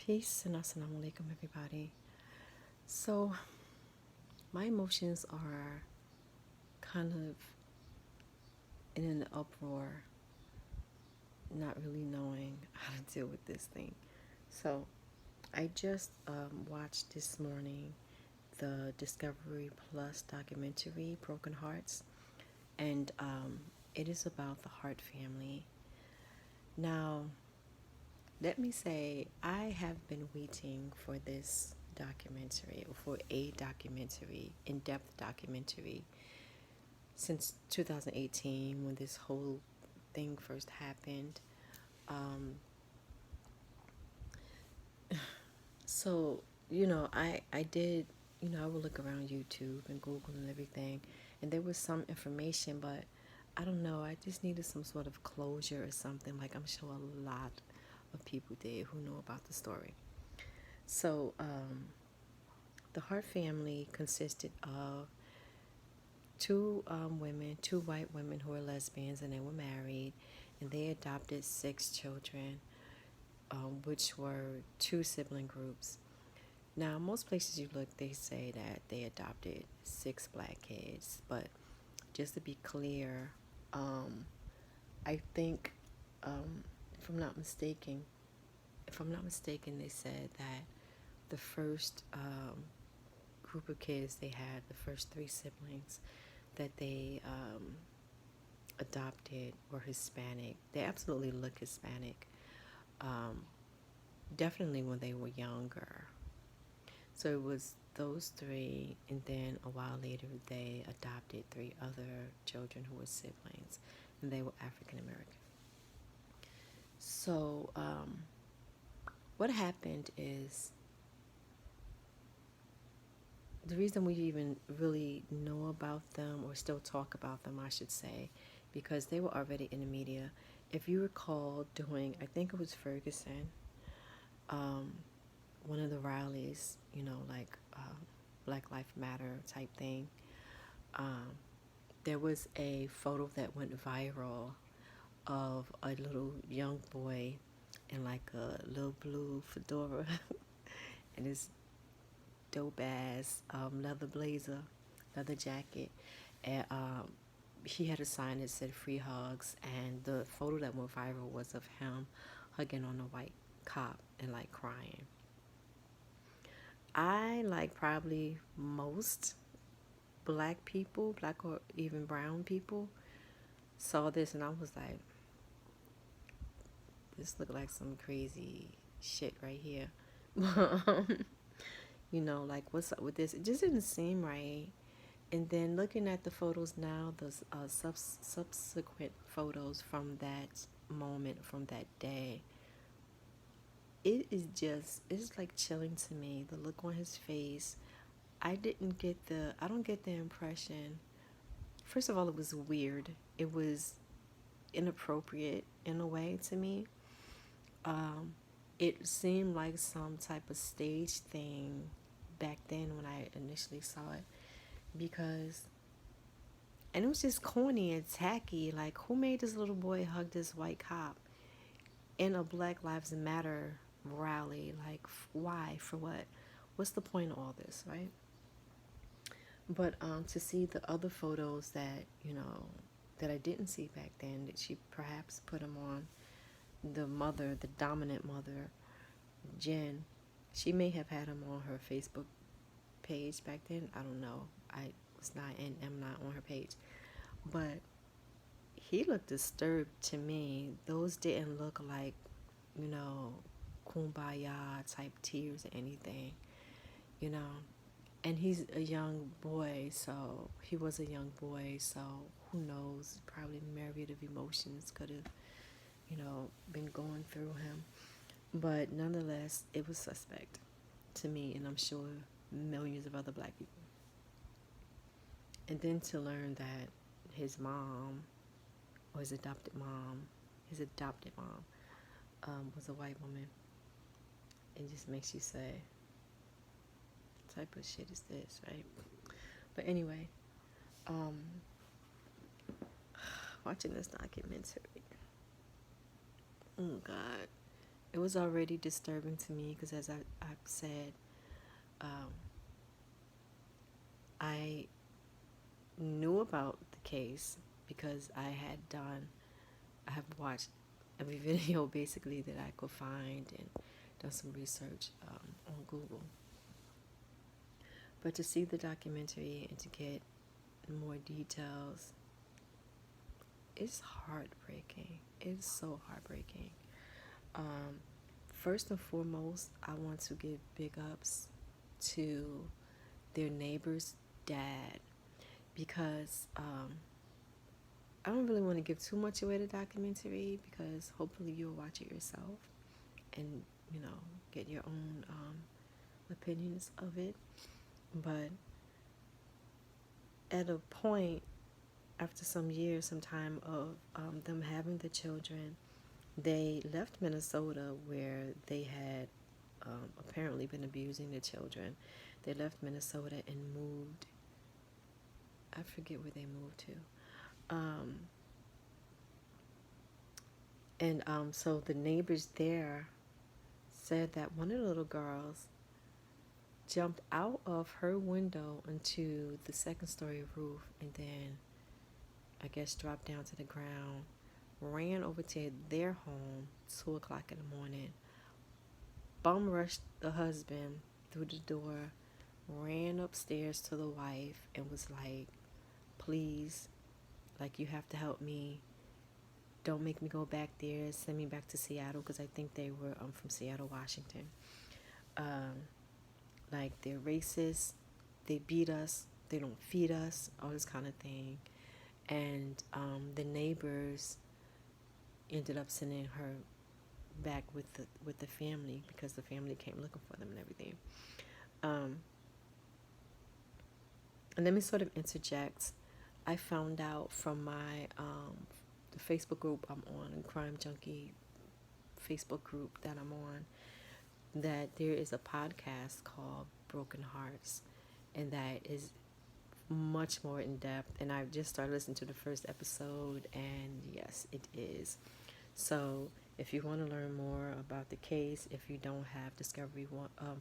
Peace and assalamu alaikum, everybody. So, my emotions are kind of in an uproar, not really knowing how to deal with this thing. So, I just watched this morning the Discovery Plus documentary, Broken Harts, and it is about the Hart family. Now, let me say, I have been waiting for this documentary, or for a documentary, in-depth documentary, since 2018 when this whole thing first happened. Um, so, I did, I would look around YouTube and Google and everything, and there was some information, but I don't know, I just needed some sort of closure or something, like I'm sure a lot of people did who know about the story. So, the Hart family consisted of two white women who were lesbians, and they were married, and they adopted 6 children, which were 2 sibling groups. Now, most places you look, they say that they adopted 6 black kids, but just to be clear, I think, um, if I'm not mistaken, they said that the first group of kids they had, the first 3 siblings that they adopted were Hispanic. They absolutely look Hispanic, um, definitely when they were younger. So it was those 3, and then a while later they adopted 3 other children who were siblings, and they were African American. So what happened is, the reason we even really know about them, or still talk about them, I should say, because they were already in the media. If you recall, during, I think it was Ferguson, one of the rallies, like Black Lives Matter type thing, there was a photo that went viral of a little young boy in like a little blue fedora and his dope ass leather blazer, leather jacket, and he had a sign that said "Free Hugs," and the photo that went viral was of him hugging on a white cop and like crying. I, like probably most black people, black or even brown people, saw this and I was like, this looked like some crazy shit right here. Like, what's up with this? It just didn't seem right. And then looking at the photos now, the subsequent photos from that moment, from that day, it's like chilling to me. The look on his face, I don't get the impression. First of all, it was weird. It was inappropriate in a way to me. Um, it seemed like some type of stage thing back then when I initially saw it, because, and it was just corny and tacky. Like, who made this little boy hug this white cop in a Black Lives Matter rally? Like, why? For what? What's the point of all this, right? But to see the other photos that, that I didn't see back then, that she perhaps put them on, the mother, the dominant mother, Jen, she may have had him on her Facebook page back then. I don't know. I was not and am not on her page. But he looked disturbed to me. Those didn't look like, you know, kumbaya type tears or anything, you know. And he's a young boy, so he was a young boy, so who knows? Probably myriad of emotions could have, been going through him. But nonetheless, it was suspect to me, and I'm sure millions of other black people. And then to learn that his mom, or his adopted mom, was a white woman, it just makes you say, what type of shit is this, right? But anyway, watching this documentary, oh God, it was already disturbing to me because, as I've said, um, I knew about the case because I have watched every video basically that I could find and done some research on Google. But to see the documentary and to get more details, it's heartbreaking. It's so heartbreaking. Um, First and foremost, I want to give big ups to their neighbor's dad because I don't really want to give too much away the documentary because hopefully you'll watch it yourself and, you know, get your own opinions of it. But at a point, after some years, some time of them having the children, they left Minnesota where they had apparently been abusing the children. They left Minnesota and moved. I forget where they moved to. So the neighbors there said that one of the little girls jumped out of her window onto the second story roof and then, I guess, dropped down to the ground, ran over to their home 2 o'clock in the morning, bum rushed the husband through the door, ran upstairs to the wife and was like, please, like, you have to help me. Don't make me go back there. Send me back to Seattle, because I think they were from Seattle, Washington. Like, they're racist. They beat us. They don't feed us. All this kind of thing. And the neighbors ended up sending her back with the family because the family came looking for them and everything. And let me sort of interject. I found out from my the Facebook group I'm on, Crime Junkie Facebook group that I'm on, that there is a podcast called Broken Harts, and that is much more in depth. And I've just started listening to the first episode, and yes, it is. So if you want to learn more about the case, if you don't have Discovery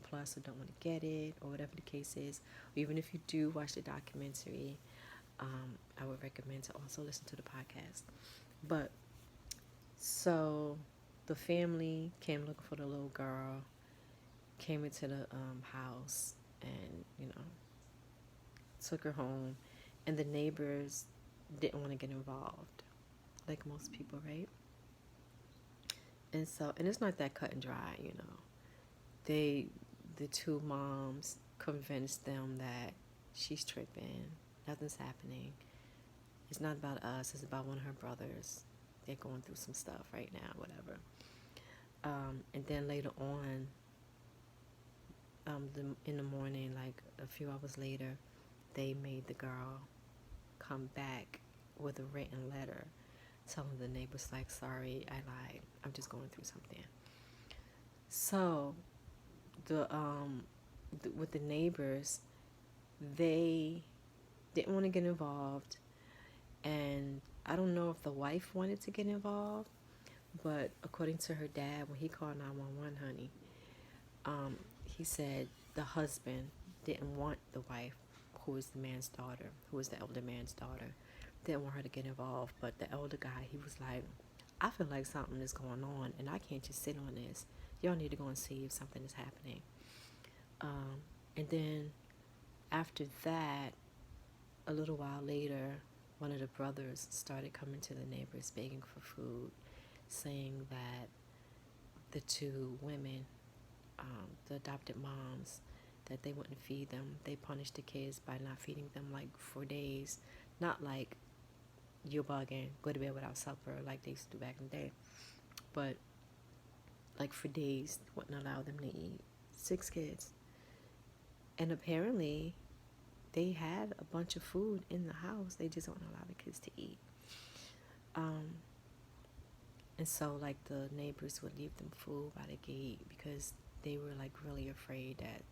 Plus or don't want to get it, or whatever the case is, or even if you do watch the documentary, I would recommend to also listen to the podcast. But so the family came looking for the little girl, came into the house, and, you know, took her home, and the neighbors didn't want to get involved, like most people, right? And so, and it's not that cut and dry, you know. The two moms convinced them that she's tripping, nothing's happening. It's not about us, it's about one of her brothers. They're going through some stuff right now, whatever. And then later on, in the morning, like a few hours later, they made the girl come back with a written letter telling the neighbors, like, sorry, I lied. I'm just going through something. So, with the neighbors, they didn't want to get involved, and I don't know if the wife wanted to get involved, but according to her dad, when he called 911, honey, he said the husband didn't want the wife, who was the man's daughter, who was the elder man's daughter, didn't want her to get involved. But the elder guy, he was like, I feel like something is going on, and I can't just sit on this. Y'all need to go and see if something is happening. And then after that, a little while later, one of the brothers started coming to the neighbors begging for food, saying that the two women, the adopted moms, that they wouldn't feed them. They punished the kids by not feeding them, like, for days. Not like, you're bugging, go to bed without supper, like they used to do back in the day, but like for days, wouldn't allow them to eat. 6 kids. And apparently they had a bunch of food in the house, they just wouldn't allow the kids to eat. And so, like, the neighbors would leave them food by the gate because they were, like, really afraid that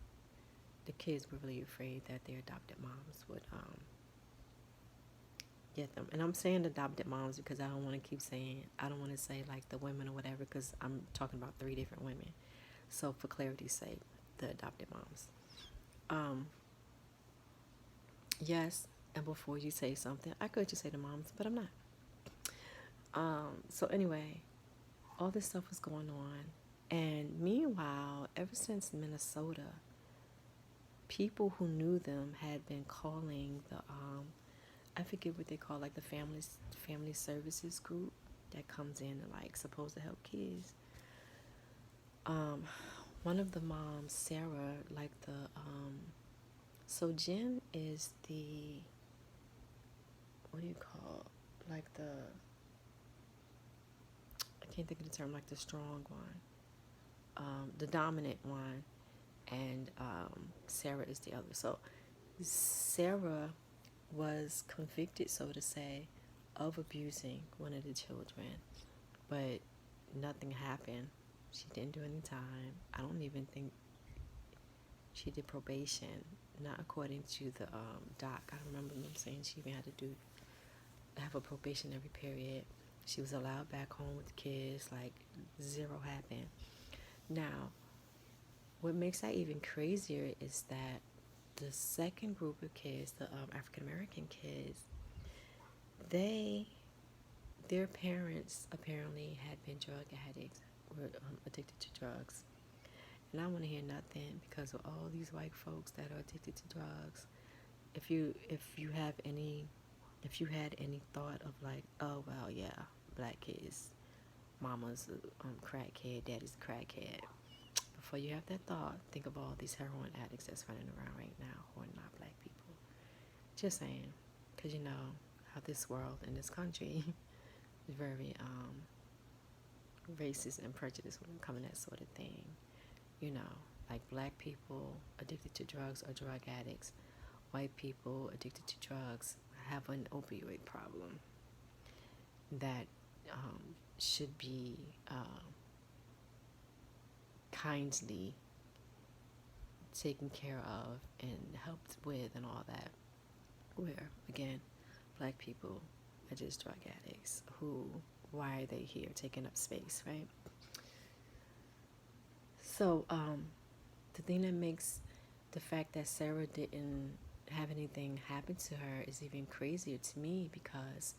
the kids were really afraid that their adopted moms would get them. And I'm saying adopted moms because I don't want to keep saying, I don't want to say like the women or whatever, because I'm talking about three different women. So for clarity's sake, the adopted moms. Um, yes, and before you say something, I could just say the moms, but I'm not. So anyway, all this stuff was going on. And meanwhile, ever since Minnesota, people who knew them had been calling the I forget what they call, like the family services group that comes in and like supposed to help kids. Um, one of the moms, Sarah, like the so Jen is the, what do you call, like the, I can't think of the term, like the strong one, the dominant one, and Sarah is the other. So Sarah was convicted, so to say, of abusing one of the children, but nothing happened. She didn't do any time. I don't even think she did probation, not according to the doc. I remember them saying she even had to have a probationary period. She was allowed back home with the kids, like zero happened. Now, what makes that even crazier is that the second group of kids, the African American kids, their parents apparently had been drug addicts, were addicted to drugs. And I want to hear nothing because of all these white folks that are addicted to drugs. If you had any thought of like, oh well, yeah, black kids, mama's a crackhead, daddy's a crackhead. Before you have that thought, think of all these heroin addicts that's running around right now who are not black people. Just saying, because you know how this world and this country is very racist and prejudiced when it comes to that sort of thing. You know, like black people addicted to drugs are drug addicts. White people addicted to drugs have an opioid problem that should be kindly taken care of and helped with and all that. Where, again, black people are just drug addicts who, why are they here taking up space, right? So, the thing that makes the fact that Sarah didn't have anything happen to her is even crazier to me because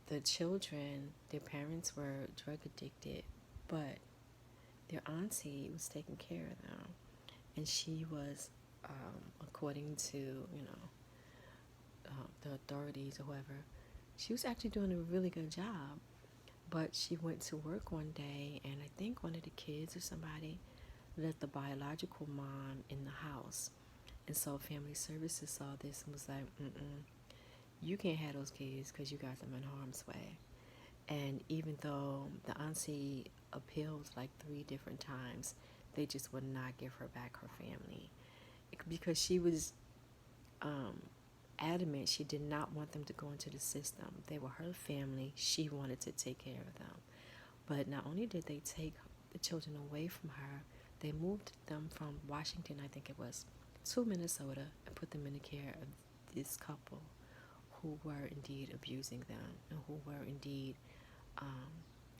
the children, their parents were drug addicted, but their auntie was taking care of them. And she was, according to, the authorities or whoever, she was actually doing a really good job. But she went to work one day, and I think one of the kids or somebody let the biological mom in the house. And so family services saw this and was like, you can't have those kids because you got them in harm's way. And even though the auntie appealed like 3 different times, they just would not give her back her family because she was adamant she did not want them to go into the system. They were her family. She wanted to take care of them. But not only did they take the children away from her, they moved them from Washington, I think it was, to Minnesota and put them in the care of this couple who were indeed abusing them and who were indeed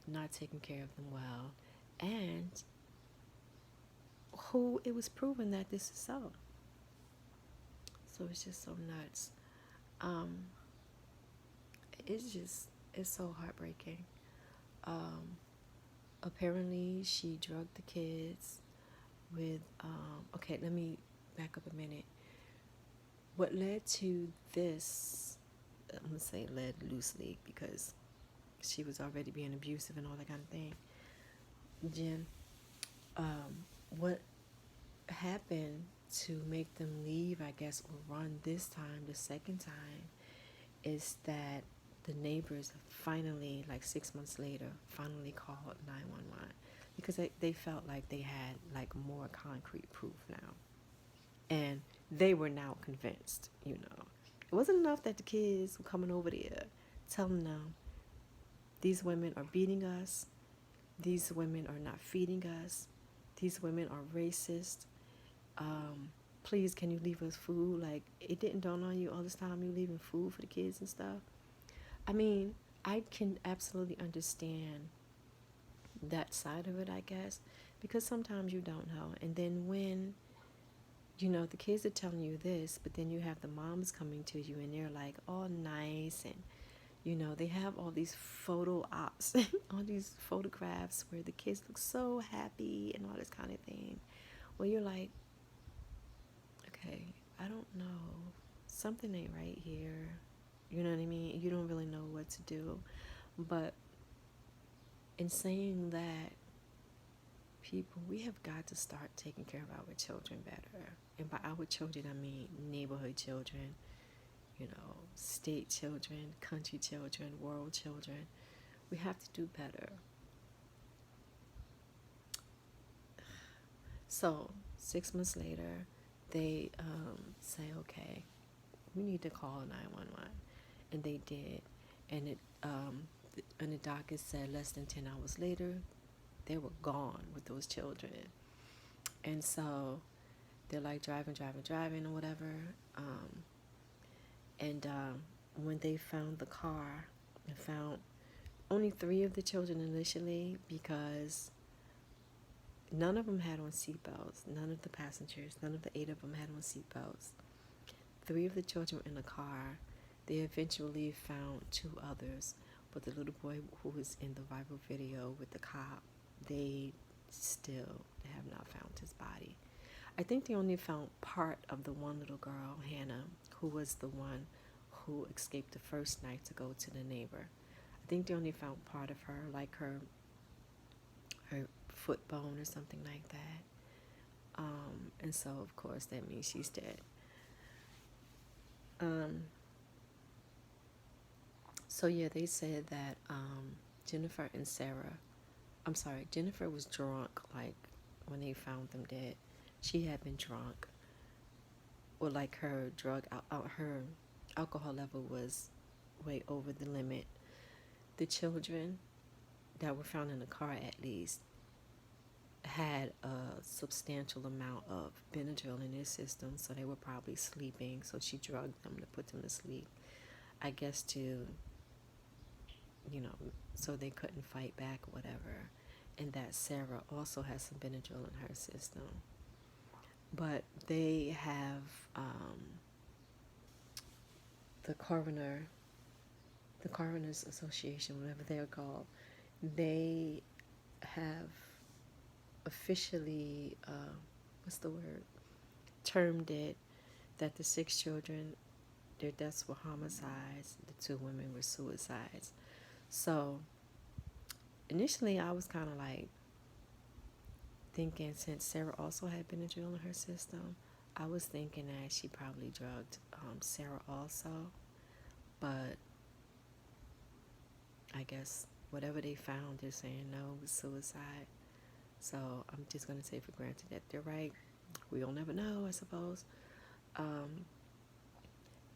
not taking care of them well, and who it was proven that this is so. So it's just so nuts. It's so heartbreaking. Apparently she drugged the kids with, okay, let me back up a minute. What led to this, I'm going to say led loosely because she was already being abusive and all that kind of thing. Jen, what happened to make them leave, I guess, or run this time, the second time, is that the neighbors finally, like 6 months later, finally called 911 because they felt like they had like more concrete proof now. And they were now convinced, It wasn't enough that the kids were coming over there telling them, these women are beating us, these women are not feeding us, these women are racist, please, can you leave us food? Like, it didn't dawn on you all this time you leaving food for the kids and stuff. I mean, I can absolutely understand that side of it, I guess, because sometimes you don't know. And then when, the kids are telling you this, but then you have the moms coming to you and they're like all nice, and they have all these photo ops, all these photographs where the kids look so happy and all this kind of thing. Well, you're like, okay, I don't know. Something ain't right here. You know what I mean? You don't really know what to do. But in saying that, people, we have got to start taking care of our children better. And by our children, I mean neighborhood children, state children, country children, world children. We have to do better. So 6 months later, they say, okay, we need to call 911. And they did. And the docket said less than 10 hours later, they were gone with those children. And so they're like driving or whatever. And when they found the car, they found only 3 of the children initially, because none of them had on seatbelts. None of the passengers, none of the 8 of them had on seatbelts. 3 of the children were in the car. They eventually found 2 others, but the little boy who was in the viral video with the cop, they have not found his body. I think they only found part of the one little girl, Hannah, who was the one who escaped the first night to go to the neighbor. I think they only found part of her, like her foot bone or something like that. And so, of course, that means she's dead. So, yeah, they said that Jennifer was drunk, like, when they found them dead. She had been drunk. Or, like, her alcohol level was way over the limit. The children that were found in the car, at least, had a substantial amount of Benadryl in their system, so they were probably sleeping. So she drugged them to put them to sleep, I guess, to, so they couldn't fight back or whatever. And that Sarah also has some Benadryl in her system. But they have the Coroners Association, whatever they're called, they have officially, termed it that the 6 children, their deaths were homicides, the 2 women were suicides. So initially I was kind of like thinking, since Sarah also had Benadryl in her system, I was thinking that she probably drugged Sarah also. But I guess whatever they found, they're saying no, it was suicide. So I'm just going to take for granted that they're right. We'll never know, I suppose.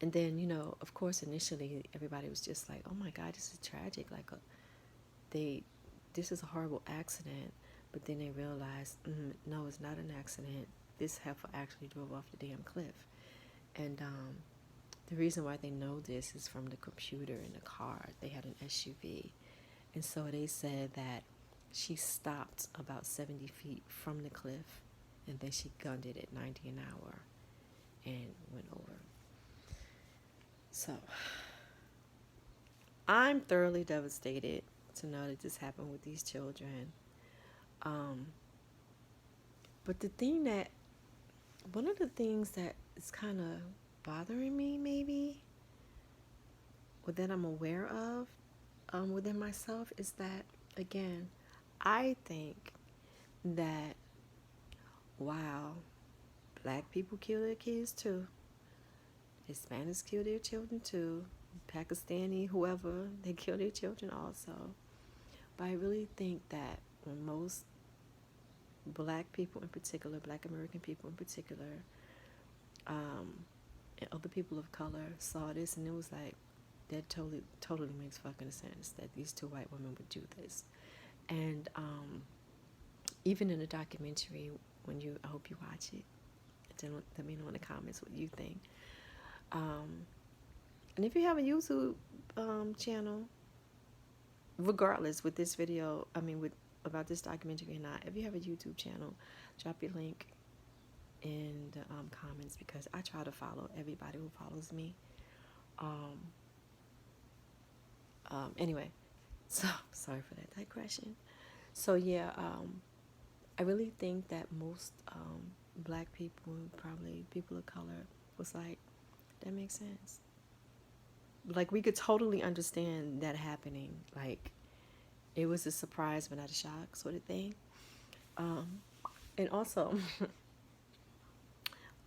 And then, of course, initially everybody was just like, oh my God, this is tragic. Like, this is a horrible accident. But then they realized, no, it's not an accident. This heifer actually drove off the damn cliff. And the reason why they know this is from the computer in the car. They had an SUV. And so they said that she stopped about 70 feet from the cliff, and then she gunned it at 90 an hour and went over. So I'm thoroughly devastated to know that this happened with these children. But one of the things that is kind of bothering me, maybe, or that I'm aware of within myself, is that, again, I think that, wow, Black people kill their kids too. Hispanics kill their children too. Pakistani, whoever, they kill their children also. But I really think that when most Black people in particular, Black American people in particular, and other people of color saw this, and it was like, that totally makes fucking sense that these 2 white women would do this. And even in the documentary, I hope you watch it, let me know in the comments what you think. And if you have a YouTube channel, regardless with this video, with about this documentary or not, if you have a YouTube channel, drop your link in the comments, because I try to follow everybody who follows me. Anyway, so sorry for that digression. So yeah, I really think that most black people, probably people of color, was like, that makes sense. Like, we could totally understand that happening. Like, it was a surprise but not a shock sort of thing. And also,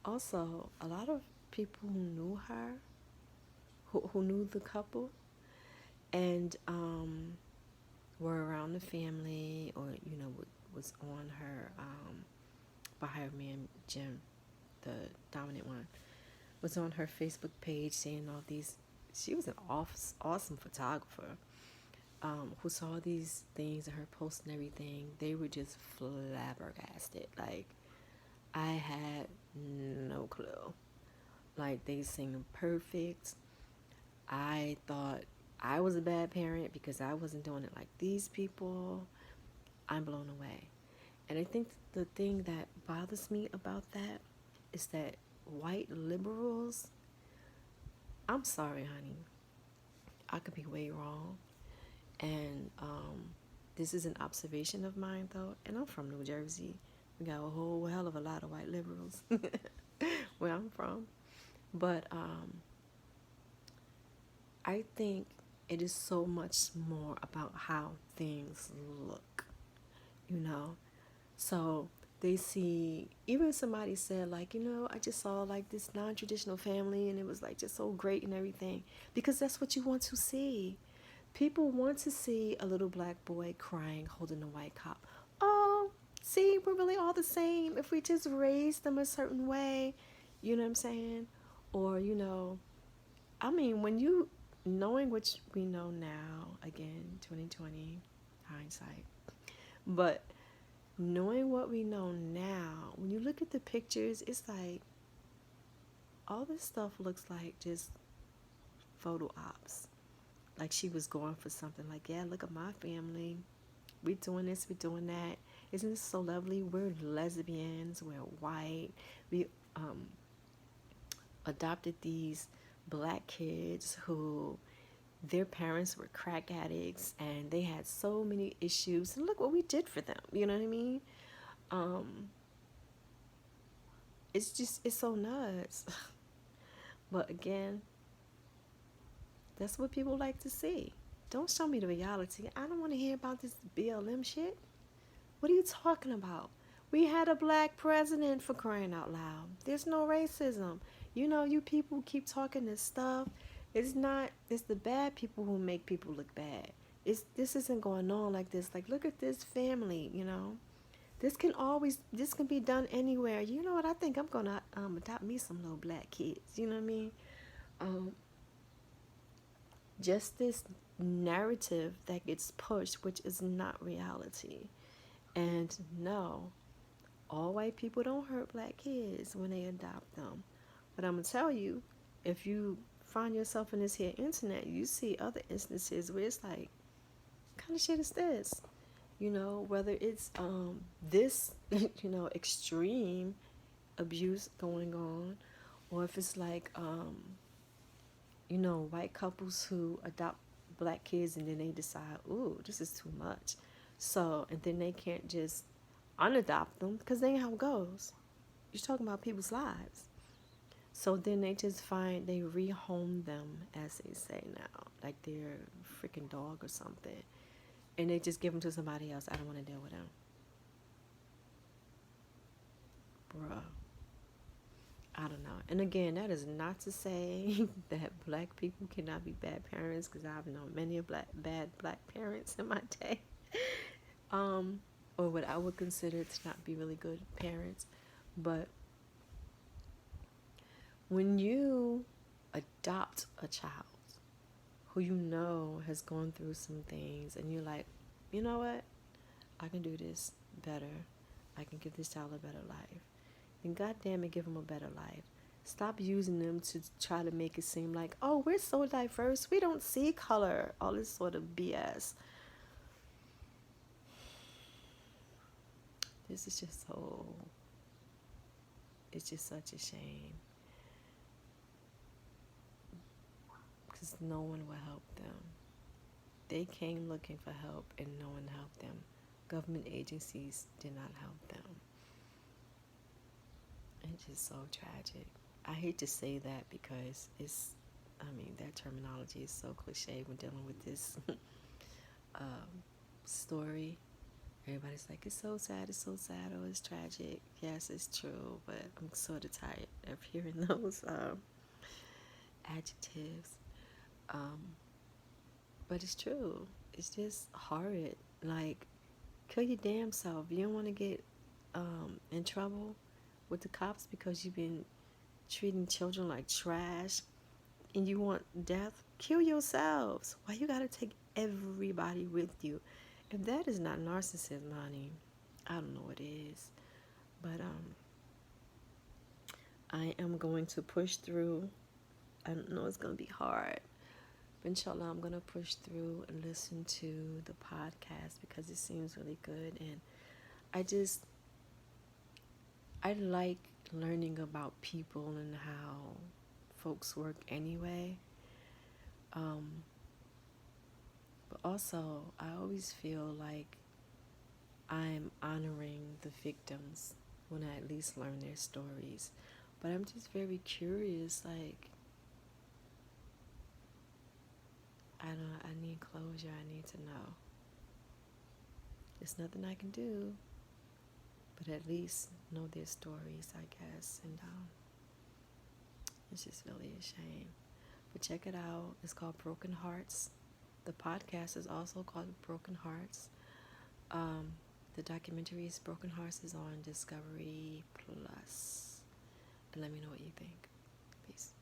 a lot of people who knew her, who knew the couple, and were around the family, or was on her, by her man Jim, the dominant one, was on her Facebook page saying all these. She was an awesome photographer, who saw these things in her post and everything. They were just flabbergasted. Like, I had no clue. Like, they seemed perfect. I thought I was a bad parent because I wasn't doing it like these people. I'm blown away. And I think the thing that bothers me about that is that white liberals, I'm sorry, honey, I could be way wrong. And this is an observation of mine, though, and I'm from New Jersey. We got a whole hell of a lot of white liberals where I'm from. But I think it is so much more about how things look, So they see, even somebody said, like, I just saw like this non-traditional family and it was like just so great and everything, because that's what you want to see. People want to see a little black boy crying, holding a white cop. Oh, see, we're really all the same if we just raise them a certain way. You know what I'm saying? Or, when you, knowing what we know now, again, 2020, hindsight, but knowing what we know now, when you look at the pictures, it's like, all this stuff looks like just photo ops. Like, she was going for something, like, yeah, look at my family. We're doing this, we're doing that. Isn't this so lovely? We're lesbians, we're white. We adopted these black kids who, their parents were crack addicts and they had so many issues. And look what we did for them. You know what I mean? It's so nuts. But again, that's what people like to see. Don't show me the reality. I don't want to hear about this BLM shit. What are you talking about? We had a black president, for crying out loud. There's no racism. You people keep talking this stuff. It's the bad people who make people look bad. This isn't going on like this. Like, look at this family, This can be done anywhere. You know what? I think I'm going to adopt me some little black kids. You know what I mean? Just this narrative that gets pushed, which is not reality. And no, all white people don't hurt black kids when they adopt them. But I'm going to tell you, if you find yourself in this here internet, you see other instances where it's like, what kind of shit is this? Whether it's this, extreme abuse going on, or if it's like, white couples who adopt black kids and then they decide, ooh, this is too much. So, and then they can't just unadopt them, because they ain't how it goes. You're talking about people's lives. So then they rehome them, as they say now, like they're a freaking dog or something. And they just give them to somebody else. I don't want to deal with them. Bruh. I don't know. And again, that is not to say that black people cannot be bad parents, because I've known many bad black parents in my day. Or what I would consider to not be really good parents. But when you adopt a child who has gone through some things, and you're like, you know what? I can do this better. I can give this child a better life. then goddamn it, give them a better life. Stop using them to try to make it seem like, oh, we're so diverse, we don't see color. All this sort of BS. This is just so, it's just such a shame. Because no one will help them. They came looking for help and no one helped them. Government agencies did not help them. It's just so tragic. I hate to say that because that terminology is so cliche when dealing with this story. Everybody's like, it's so sad, oh, it's tragic. Yes, it's true, but I'm sort of tired of hearing those adjectives. But it's true. It's just horrid. Like, kill your damn self. You don't want to get in trouble with the cops because you've been treating children like trash and you want death. Kill yourselves. Why you gotta take everybody with you? If that is not narcissism, honey, I don't know what is. But I am going to push through. I know it's going to be hard. But inshallah, I'm going to push through and listen to the podcast because it seems really good. And I like learning about people and how folks work anyway. But also, I always feel like I'm honoring the victims when I at least learn their stories. But I'm just very curious, like, I need closure, I need to know. There's nothing I can do, but at least know their stories, I guess. And it's just really a shame. But check it out. It's called Broken Harts. The podcast is also called Broken Harts. The documentary is Broken Hearts is on Discovery Plus. And let me know what you think. Peace.